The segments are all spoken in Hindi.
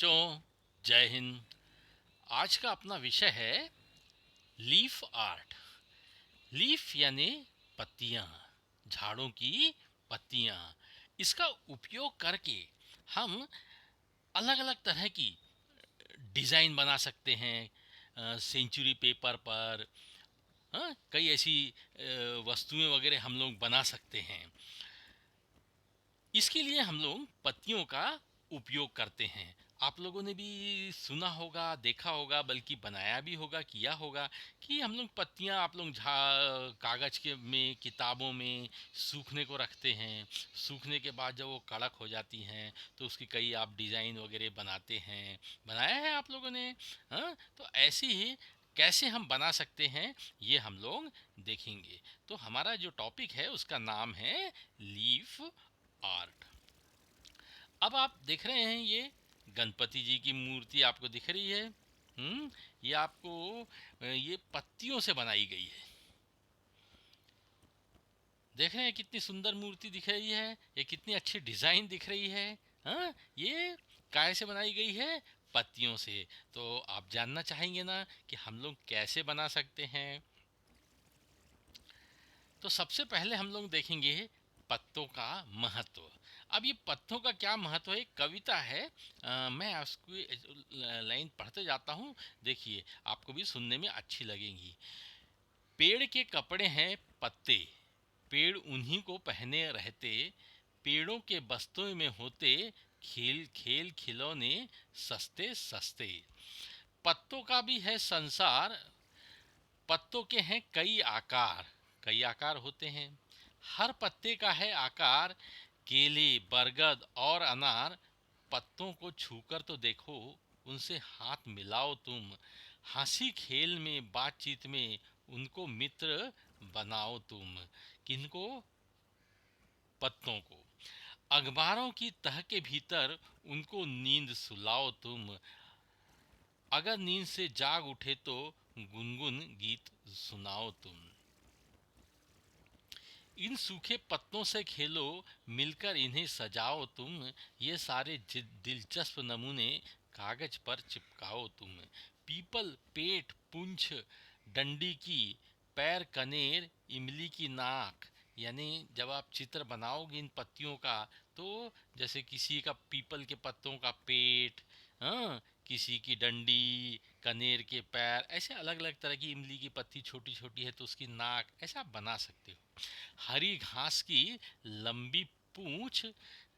बच्चों, जय हिंद। आज का अपना विषय है लीफ आर्ट। लीफ यानी पत्तियां, झाड़ों की पत्तियां। इसका उपयोग करके हम अलग अलग तरह की डिज़ाइन बना सकते हैं। सेंचुरी पेपर पर कई ऐसी वस्तुएं वगैरह हम लोग बना सकते हैं। इसके लिए हम लोग पत्तियों का उपयोग करते हैं। आप लोगों ने भी सुना होगा, देखा होगा, बल्कि बनाया भी होगा, किया होगा कि हम लोग पत्तियां आप लोग कागज़ के में, किताबों में सूखने को रखते हैं। सूखने के बाद जब वो कड़क हो जाती हैं तो उसकी कई आप डिज़ाइन वगैरह बनाते हैं। बनाया है आप लोगों ने? हाँ, तो ऐसे ही कैसे हम बना सकते हैं ये हम लोग देखेंगे। तो हमारा जो टॉपिक है उसका नाम है लीफ आर्ट। अब आप देख रहे हैं ये गणपति जी की मूर्ति आपको दिख रही है। ये आपको ये पत्तियों से बनाई गई है। देख रहे हैं कितनी सुंदर मूर्ति दिख रही है, ये कितनी अच्छी डिजाइन दिख रही है। ये काय से बनाई गई है? पत्तियों से। तो आप जानना चाहेंगे ना कि हम लोग कैसे बना सकते हैं। तो सबसे पहले हम लोग देखेंगे पत्तों का महत्व। अब ये पत्तों का क्या महत्व है, एक कविता है। मैं उसकी लाइन पढ़ते जाता हूँ। देखिए, आपको भी सुनने में अच्छी लगेंगी। पेड़ के कपड़े हैं पत्ते, पेड़ उन्हीं को पहने रहते। पेड़ों के बस्तों में होते खेल खेल खिलौने सस्ते सस्ते। पत्तों का भी है संसार, पत्तों के हैं कई आकार। कई आकार होते हैं, हर पत्ते का है आकार। केले, बरगद और अनार। पत्तों को छूकर तो देखो, उनसे हाथ मिलाओ तुम। हंसी खेल में, बातचीत में उनको मित्र बनाओ तुम। किनको? पत्तों को। अखबारों की तह के भीतर उनको नींद सुलाओ तुम। अगर नींद से जाग उठे तो गुनगुन गीत सुनाओ तुम। इन सूखे पत्तों से खेलो, मिलकर इन्हें सजाओ तुम। ये सारे दिलचस्प नमूने कागज पर चिपकाओ तुम। पीपल, पेट, पूंछ, डंडी की, पैर कनेर, इमली की नाक। यानी जब आप चित्र बनाओगे इन पत्तियों का, तो जैसे किसी का पीपल के पत्तों का पेट, किसी की डंडी, कनेर के पैर, ऐसे अलग अलग तरह की, इमली की पत्ती छोटी छोटी है तो उसकी नाक, ऐसा आप बना सकते हो। हरी घास की लंबी पूंछ,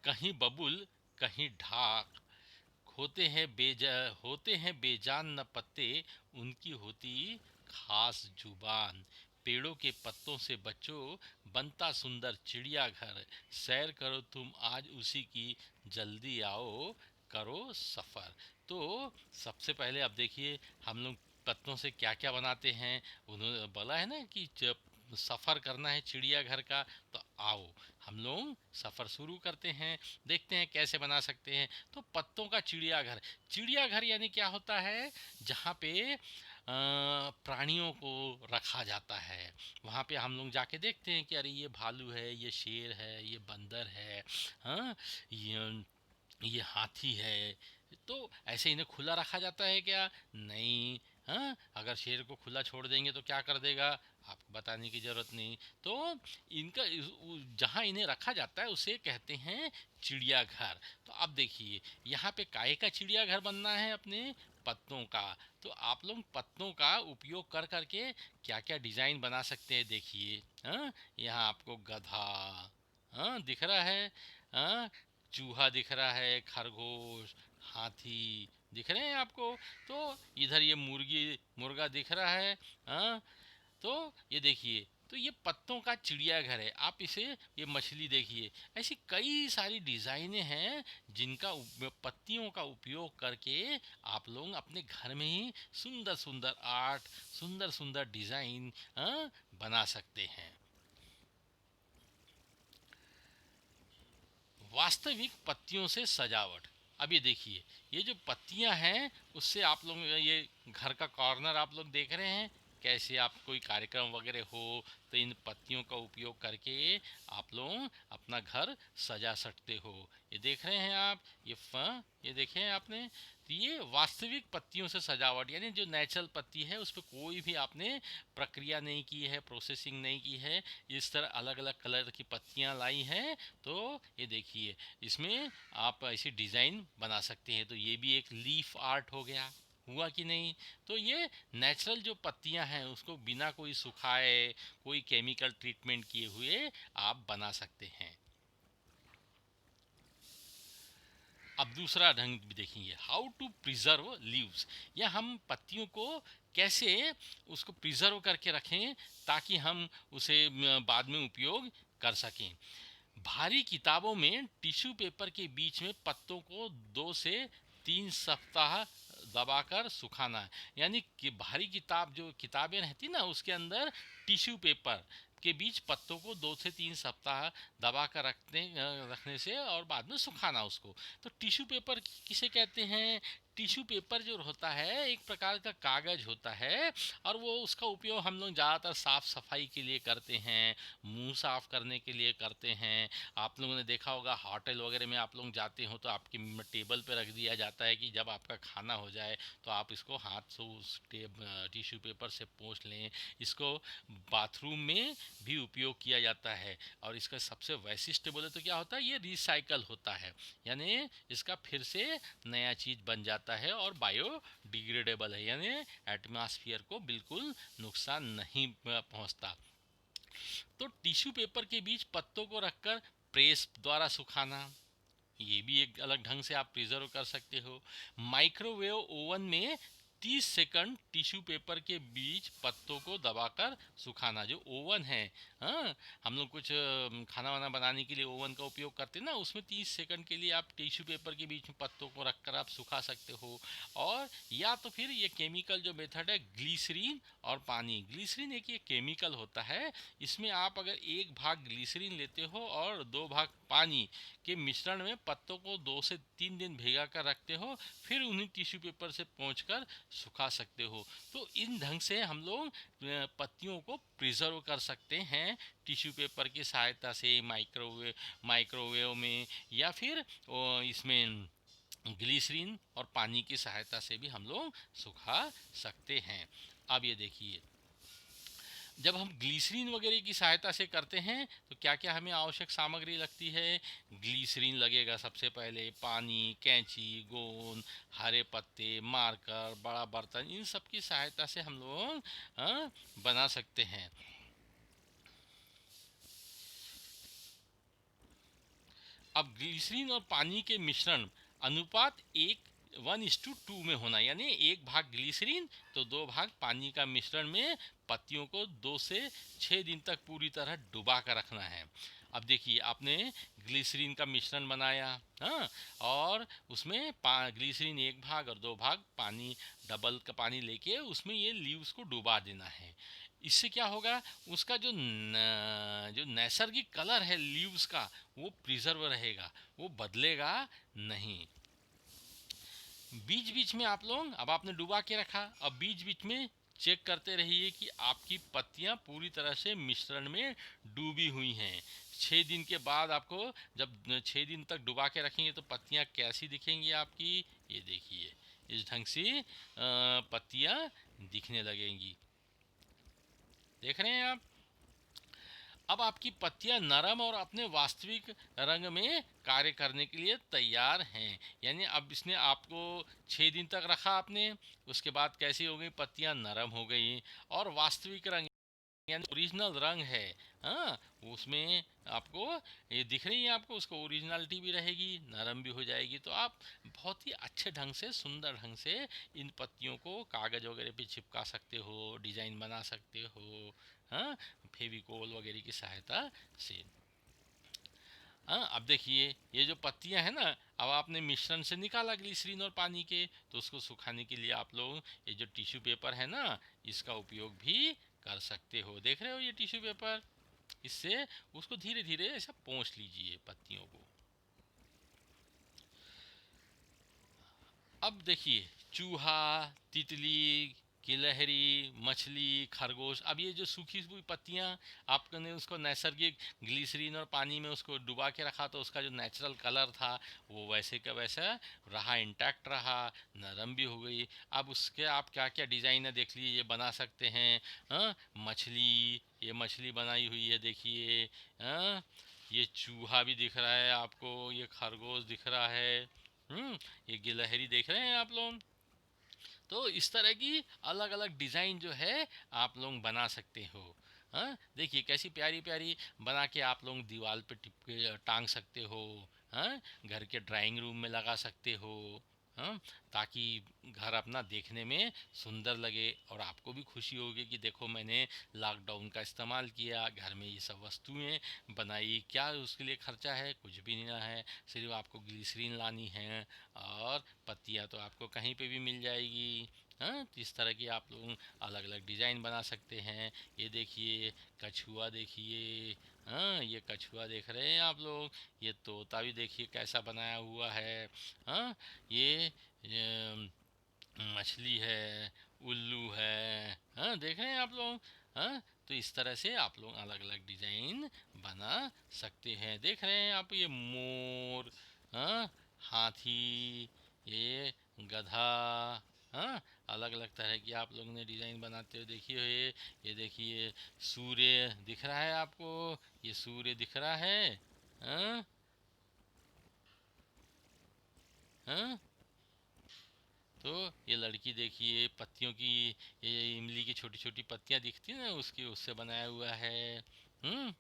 कहीं बबुल, कहीं ढाक। होते हैं बेजान न पत्ते, उनकी होती खास जुबान। पेड़ों के पत्तों से बचो, बनता सुंदर चिड़िया घर। सैर करो तुम आज उसी की, जल्दी आओ करो सफ़र। तो सबसे पहले आप देखिए हम लोग पत्तों से क्या क्या बनाते हैं। उन्होंने बोला है ना कि जब सफ़र करना है चिड़ियाघर का, तो आओ हम लोग सफ़र शुरू करते हैं। देखते हैं कैसे बना सकते हैं। तो पत्तों का चिड़ियाघर। चिड़ियाघर यानी क्या होता है? जहाँ पे प्राणियों को रखा जाता है। वहाँ पे हम लोग जाके देखते हैं कि अरे ये भालू है, ये शेर है, ये बंदर है, हाँ, ये हाथी है। तो ऐसे इन्हें खुला रखा जाता है क्या? नहीं। हाँ, अगर शेर को खुला छोड़ देंगे तो क्या कर देगा, आपको बताने की ज़रूरत नहीं। तो इनका जहाँ इन्हें रखा जाता है उसे कहते हैं चिड़ियाघर। तो अब देखिए यहाँ पे काहे का चिड़ियाघर बनना है? अपने पत्तों का। तो आप लोग पत्तों का उपयोग कर करके क्या क्या डिज़ाइन बना सकते हैं। देखिए, यहाँ आपको गधा दिख रहा है, हाँ, चूहा दिख रहा है, खरगोश, हाथी दिख रहे हैं आपको। तो इधर ये मुर्गा दिख रहा है। हाँ, तो ये देखिए, तो ये पत्तों का चिड़ियाघर है। आप इसे, ये मछली देखिए, ऐसी कई सारी डिज़ाइनें हैं जिनका पत्तियों का उपयोग करके आप लोग अपने घर में ही सुंदर सुंदर आर्ट, सुंदर सुंदर डिज़ाइन बना सकते हैं। वास्तविक पत्तियों से सजावट। अब ये देखिए, ये जो पत्तियां हैं उससे आप लोग, ये घर का कॉर्नर आप लोग देख रहे हैं, कैसे आप कोई कार्यक्रम वगैरह हो तो इन पत्तियों का उपयोग करके आप लोग अपना घर सजा सकते हो। ये देख रहे हैं आप, ये देखे हैं आपने, तो ये वास्तविक पत्तियों से सजावट, यानी जो नेचुरल पत्ती है उस पर कोई भी आपने प्रक्रिया नहीं की है, प्रोसेसिंग नहीं की है। इस तरह अलग अलग कलर की पत्तियां लाई हैं, तो ये देखिए इसमें आप ऐसी डिज़ाइन बना सकते हैं। तो ये भी एक लीफ आर्ट हो गया, हुआ कि नहीं। तो ये नेचुरल जो पत्तियां हैं उसको बिना कोई सुखाए, कोई केमिकल ट्रीटमेंट किए हुए आप बना सकते हैं। अब दूसरा ढंग भी देखेंगे, हाउ टू प्रिजर्व लीव्स, या हम पत्तियों को कैसे उसको प्रिजर्व करके रखें ताकि हम उसे बाद में उपयोग कर सकें। भारी किताबों में टिश्यू पेपर के बीच में पत्तों को 2 से 3 सप्ताह दबाकर सुखाना, यानी कि भारी किताब जो किताबें रहती ना उसके अंदर टिश्यू पेपर के बीच पत्तों को 2 से 3 सप्ताह दबा कर रखने से और बाद में सुखाना उसको। तो टिश्यू पेपर किसे कहते हैं? टिश्यू पेपर जो होता है एक प्रकार का कागज होता है, और वो उसका उपयोग हम लोग ज़्यादातर साफ़ सफाई के लिए करते हैं, मुंह साफ करने के लिए करते हैं। आप लोगों ने देखा होगा होटल वगैरह में आप लोग जाते हो तो आपकी टेबल पे रख दिया जाता है कि जब आपका खाना हो जाए तो आप इसको हाथ से उस टिश्यू पेपर से पोंछ लें। इसको बाथरूम में भी उपयोग किया जाता है, और इसका सबसे वैशिष्ट बोले तो क्या होता है, ये रिसाइकल होता है, यानी इसका फिर से नया चीज़ बन जाता है और बायोडिग्रेडेबल है, यानी एटमॉस्फेयर को बिल्कुल नुकसान नहीं पहुंचता। तो टिश्यू पेपर के बीच पत्तों को रखकर प्रेस द्वारा सुखाना, ये भी एक अलग ढंग से आप प्रिजर्व कर सकते हो। माइक्रोवेव ओवन में 30 सेकंड टिश्यू पेपर के बीच पत्तों को दबाकर सुखाना, जो ओवन है, हाँ, हम लोग कुछ खाना वाना बनाने के लिए ओवन का उपयोग करते हैं ना, उसमें 30 सेकंड के लिए आप टिश्यू पेपर के बीच में पत्तों को रखकर आप सुखा सकते हो। और या तो फिर ये केमिकल जो मेथड है, ग्लीसरीन और पानी। ग्लीसरीन एक ये केमिकल होता है, इसमें आप अगर 1 भाग ग्लीसरीन लेते हो और 2 भाग पानी के मिश्रण में पत्तों को 2 से 3 दिन भिगा कर रखते हो, फिर उन्हीं टिश्यू पेपर से पोंछकर सुखा सकते हो। तो इन ढंग से हम लोग पत्तियों को प्रिजर्व कर सकते हैं, टिश्यू पेपर की सहायता से, माइक्रोवेव में, या फिर इसमें ग्लिसरीन और पानी की सहायता से भी हम लोग सुखा सकते हैं। अब ये देखिए, जब हम ग्लीसरीन वगैरह की सहायता से करते हैं तो क्या क्या हमें आवश्यक सामग्री लगती है? ग्लीसरीन लगेगा सबसे पहले, पानी, कैंची, गोंद, हरे पत्ते, मार्कर, बड़ा बर्तन, इन सब की सहायता से हम लोग बना सकते हैं। अब ग्लिसरीन और पानी के मिश्रण अनुपात 1:2 में होना, यानी 1 भाग ग्लिसरीन तो 2 भाग पानी का मिश्रण में पत्तियों को 2 से 6 दिन तक पूरी तरह डुबा कर रखना है। अब देखिए, आपने ग्लिसरीन का मिश्रण बनाया, हाँ, और उसमें ग्लिसरीन 1 भाग और 2 भाग पानी, डबल का पानी लेके उसमें ये लीव्स को डुबा देना है। इससे क्या होगा, उसका जो नैसर्गिक कलर है लीव्स का वो प्रिजर्व रहेगा, वो बदलेगा नहीं। बीच बीच में आप लोग, अब आपने डुबा के रखा, अब बीच बीच में चेक करते रहिए कि आपकी पत्तियां पूरी तरह से मिश्रण में डूबी हुई हैं। 6 दिन के बाद आपको, जब 6 दिन तक डुबा के रखेंगे तो पत्तियां कैसी दिखेंगी आपकी, ये देखिए इस ढंग से पत्तियां दिखने लगेंगी। देख रहे हैं आप? अब आपकी पत्तियां नरम और अपने वास्तविक रंग में कार्य करने के लिए तैयार हैं। यानी अब इसने आपको 6 दिन तक रखा आपने, उसके बाद कैसी हो गई, पत्तियां नरम हो गई और वास्तविक रंग, यानी ओरिजिनल रंग है, हाँ, उसमें आपको ये दिख रही है, आपको उसको ओरिजिनलिटी भी रहेगी, नरम भी हो जाएगी। तो आप बहुत ही अच्छे ढंग से, सुंदर ढंग से इन पत्तियों को कागज़ वगैरह पे चिपका सकते हो, डिज़ाइन बना सकते हो, हाँ, फेविकोल वगैरह की सहायता से। हाँ, अब देखिए ये जो पत्तियां हैं ना, अब आपने मिश्रण से निकाला ग्लिसरीन और पानी के, तो उसको सुखाने के लिए आप लोग ये जो टिश्यू पेपर है ना, इसका उपयोग भी कर सकते हो। देख रहे हो ये टिश्यू पेपर, इससे उसको धीरे धीरे ऐसा पोंछ लीजिए पत्तियों को। अब देखिए, चूहा, तितली, गिलहरी, मछली, खरगोश। अब ये जो सूखी हुई पत्तियाँ आपने उसको नैसर्गिक ग्लिसरीन और पानी में उसको डुबा के रखा तो उसका जो नेचुरल कलर था वो वैसे का वैसा रहा, इंटैक्ट रहा, नरम भी हो गई। अब उसके आप क्या क्या डिज़ाइन है देख लीजिए, ये बना सकते हैं। हाँ, मछली, ये मछली बनाई हुई है देखिए। हाँ, ये चूहा भी दिख रहा है आपको, ये खरगोश दिख रहा है। ये गिलहरी देख रहे हैं आप लोग। तो इस तरह की अलग अलग डिज़ाइन जो है आप लोग बना सकते हो। हाँ, देखिए कैसी प्यारी प्यारी बना के आप लोग दीवार पे टिप के टांग सकते हो। हाँ, घर के ड्राइंग रूम में लगा सकते हो। हाँ, ताकि घर अपना देखने में सुंदर लगे और आपको भी खुशी होगी कि देखो मैंने लॉकडाउन का इस्तेमाल किया, घर में ये सब वस्तुएं बनाई। क्या उसके लिए खर्चा है? कुछ भी नहीं है, सिर्फ आपको ग्लिसरीन लानी है और पत्तियाँ तो आपको कहीं पे भी मिल जाएगी। हाँ, तो इस तरह की आप लोग अलग अलग डिज़ाइन बना सकते हैं। ये देखिए कछुआ देखिए। हाँ, ये कछुआ देख रहे हैं आप लोग। ये तोता भी देखिए कैसा बनाया हुआ है। हाँ, ये मछली है, उल्लू है। हाँ, देख रहे हैं आप लोग। हाँ, तो इस तरह से आप लोग अलग अलग डिजाइन बना सकते हैं। देख रहे हैं आप, ये मोर, हाँ, हाथी, ये गधा। हाँ, अलग अलग तरह की आप लोगों ने डिजाइन बनाते हुए देखी हो। ये देखिए सूर्य दिख रहा है आपको, ये सूर्य दिख रहा है। हाँ, हाँ, तो ये लड़की देखिए पत्तियों की, ये इमली की छोटी छोटी पत्तियां दिखती हैं ना, उसकी उससे बनाया हुआ है। हम्म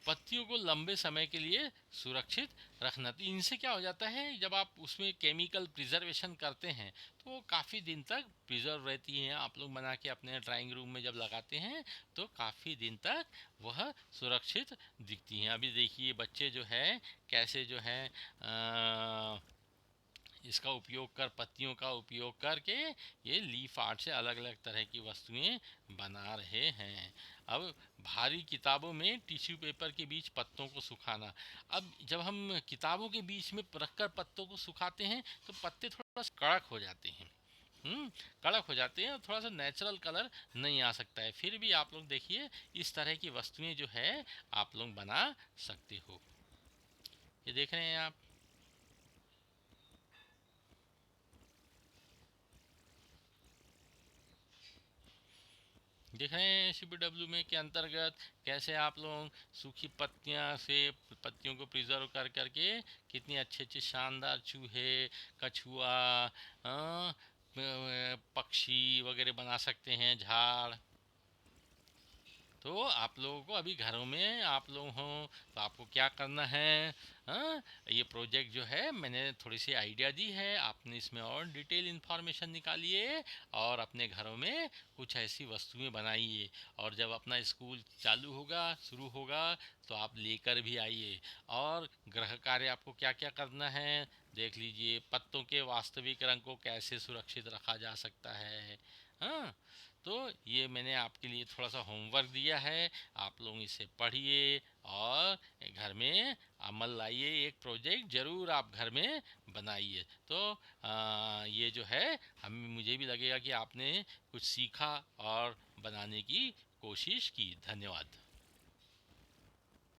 पत्तियों को लंबे समय के लिए सुरक्षित रखना, तो इनसे क्या हो जाता है जब आप उसमें केमिकल प्रिजर्वेशन करते हैं तो वो काफ़ी दिन तक प्रिजर्व रहती हैं। आप लोग बना के अपने ड्राइंग रूम में जब लगाते हैं तो काफ़ी दिन तक वह सुरक्षित दिखती हैं। अभी देखिए बच्चे जो है कैसे जो है इसका उपयोग कर, पत्तियों का उपयोग करके ये लीफ आर्ट से अलग अलग तरह की वस्तुएं बना रहे हैं। अब भारी किताबों में टिश्यू पेपर के बीच पत्तों को सुखाना। अब जब हम किताबों के बीच में रखकर पत्तों को सुखाते हैं तो पत्ते थोड़ा सा कड़क हो जाते हैं। हम्म कड़क हो जाते हैं और थोड़ा सा नेचुरल कलर नहीं आ सकता है। फिर भी आप लोग देखिए इस तरह की वस्तुएं जो है आप लोग बना सकते हो। ये देख रहे हैं आप। देख रहे हैं CPW में के अंतर्गत कैसे आप लोग सूखी पत्तियां से पत्तियों को प्रिजर्व कर करके कितनी अच्छे अच्छे शानदार चूहे, कछुआ, हाँ, पक्षी वगैरह बना सकते हैं, झाड़। तो आप लोगों को अभी घरों में आप लोग हों तो आपको क्या करना है। हाँ, ये प्रोजेक्ट जो है मैंने थोड़ी सी आइडिया दी है, आपने इसमें और डिटेल इन्फॉर्मेशन निकालिए और अपने घरों में कुछ ऐसी वस्तुएं बनाइए। और जब अपना स्कूल चालू होगा, शुरू होगा, तो आप लेकर भी आइए। और गृह कार्य आपको क्या क्या करना है देख लीजिए। पत्तों के वास्तविक रंग को कैसे सुरक्षित रखा जा सकता है। हाँ, तो ये मैंने आपके लिए थोड़ा सा होमवर्क दिया है, आप लोग इसे पढ़िए और घर में अमल लाइए। एक प्रोजेक्ट ज़रूर आप घर में बनाइए। तो ये जो है हम मुझे भी लगेगा कि आपने कुछ सीखा और बनाने की कोशिश की। धन्यवाद।